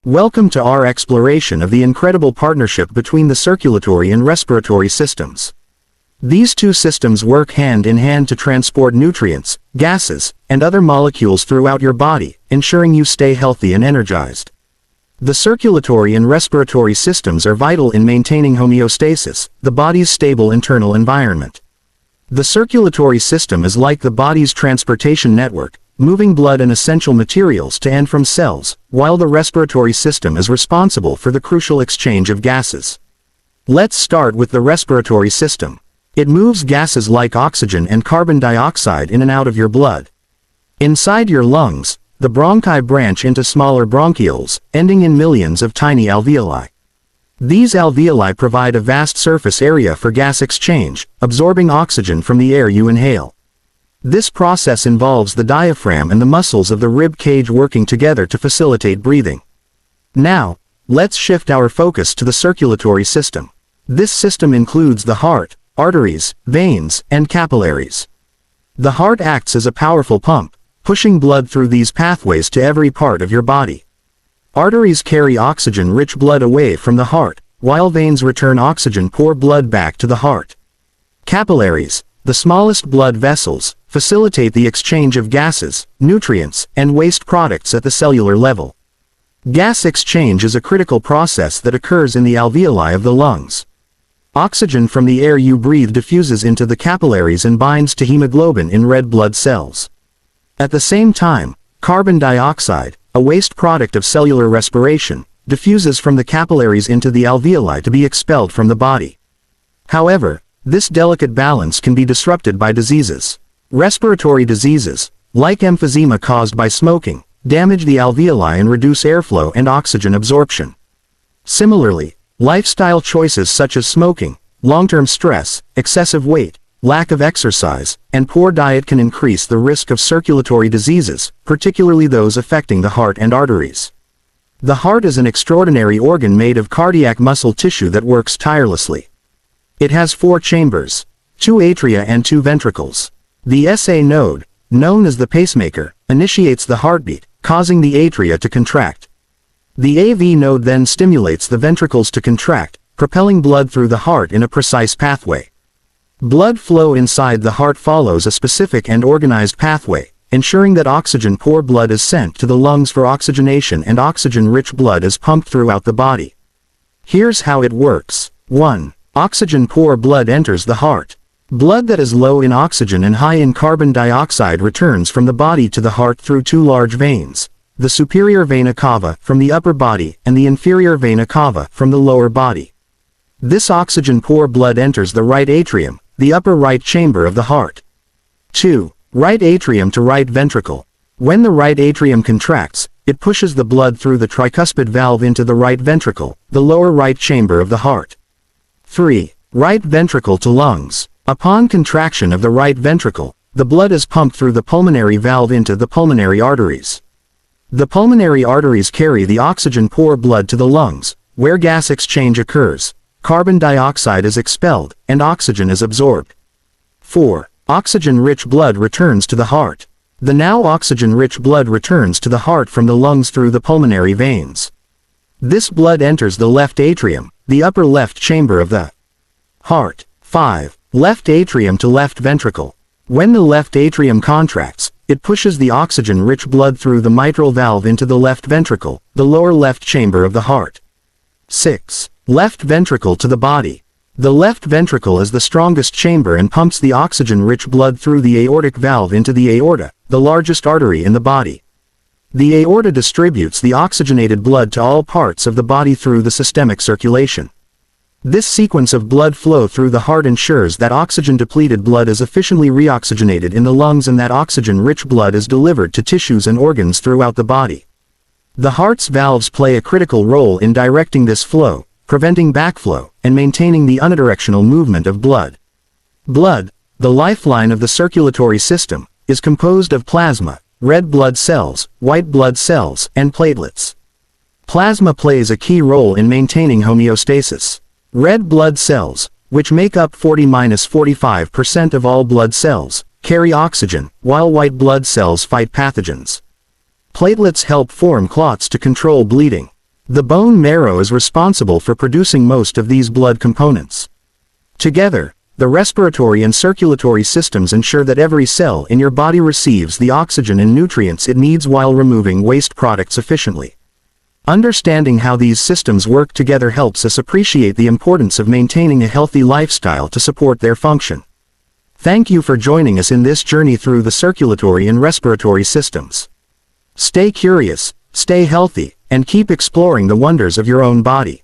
Welcome to our exploration of the incredible partnership between the circulatory and respiratory systems. These two systems work hand in hand to transport nutrients, gases, and other molecules throughout your body, ensuring you stay healthy and energized. The circulatory and respiratory systems are vital in maintaining homeostasis, the body's stable internal environment. The circulatory system is like the body's transportation network, moving blood and essential materials to and from cells, while the respiratory system is responsible for the crucial exchange of gases. Let's start with the respiratory system. It moves gases like oxygen and carbon dioxide in and out of your blood. Inside your lungs, the bronchi branch into smaller bronchioles, ending in millions of tiny alveoli. These alveoli provide a vast surface area for gas exchange, absorbing oxygen from the air you inhale. This process involves the diaphragm and the muscles of the rib cage working together to facilitate breathing. Now, let's shift our focus to the circulatory system. This system includes the heart, arteries, veins, and capillaries. The heart acts as a powerful pump, pushing blood through these pathways to every part of your body. Arteries carry oxygen-rich blood away from the heart, while veins return oxygen-poor blood back to the heart. Capillaries, the smallest blood vessels, facilitate the exchange of gases, nutrients, and waste products at the cellular level. Gas exchange is a critical process that occurs in the alveoli of the lungs. Oxygen from the air you breathe diffuses into the capillaries and binds to hemoglobin in red blood cells. At the same time, carbon dioxide, a waste product of cellular respiration, diffuses from the capillaries into the alveoli to be expelled from the body. However, this delicate balance can be disrupted by diseases. Respiratory diseases, like emphysema caused by smoking, damage the alveoli and reduce airflow and oxygen absorption. Similarly, lifestyle choices such as smoking, long-term stress, excessive weight, lack of exercise, and poor diet can increase the risk of circulatory diseases, particularly those affecting the heart and arteries. The heart is an extraordinary organ made of cardiac muscle tissue that works tirelessly. It has 4 chambers, 2 atria and 2 ventricles. The SA node, known as the pacemaker, initiates the heartbeat, causing the atria to contract. The AV node then stimulates the ventricles to contract, propelling blood through the heart in a precise pathway. Blood flow inside the heart follows a specific and organized pathway, ensuring that oxygen-poor blood is sent to the lungs for oxygenation and oxygen-rich blood is pumped throughout the body. Here's how it works. 1. Oxygen-poor blood enters the heart. Blood that is low in oxygen and high in carbon dioxide returns from the body to the heart through 2 large veins, the superior vena cava from the upper body and the inferior vena cava from the lower body. This oxygen-poor blood enters the right atrium, the upper right chamber of the heart. 2. Right atrium to right ventricle. When the right atrium contracts, it pushes the blood through the tricuspid valve into the right ventricle, the lower right chamber of the heart. 3. Right ventricle to lungs. Upon contraction of the right ventricle, the blood is pumped through the pulmonary valve into the pulmonary arteries. The pulmonary arteries carry the oxygen-poor blood to the lungs, where gas exchange occurs, carbon dioxide is expelled, and oxygen is absorbed. 4. Oxygen-rich blood returns to the heart. The now oxygen-rich blood returns to the heart from the lungs through the pulmonary veins. This blood enters the left atrium, the upper left chamber of the heart. 5. Left atrium to left ventricle. When the left atrium contracts, it pushes the oxygen-rich blood through the mitral valve into the left ventricle, the lower left chamber of the heart. 6. Left ventricle to the body. The left ventricle is the strongest chamber and pumps the oxygen-rich blood through the aortic valve into the aorta, the largest artery in the body. The aorta distributes the oxygenated blood to all parts of the body through the systemic circulation. This sequence of blood flow through the heart ensures that oxygen-depleted blood is efficiently reoxygenated in the lungs and that oxygen-rich blood is delivered to tissues and organs throughout the body. The heart's valves play a critical role in directing this flow, preventing backflow, and maintaining the unidirectional movement of blood. Blood, the lifeline of the circulatory system, is composed of plasma, red blood cells, white blood cells, and platelets. Plasma plays a key role in maintaining homeostasis. Red blood cells, which make up 40–45% of all blood cells, carry oxygen, while white blood cells fight pathogens. Platelets help form clots to control bleeding. The bone marrow is responsible for producing most of these blood components. Together, the respiratory and circulatory systems ensure that every cell in your body receives the oxygen and nutrients it needs while removing waste products efficiently. Understanding how these systems work together helps us appreciate the importance of maintaining a healthy lifestyle to support their function. Thank you for joining us in this journey through the circulatory and respiratory systems. Stay curious, stay healthy, and keep exploring the wonders of your own body.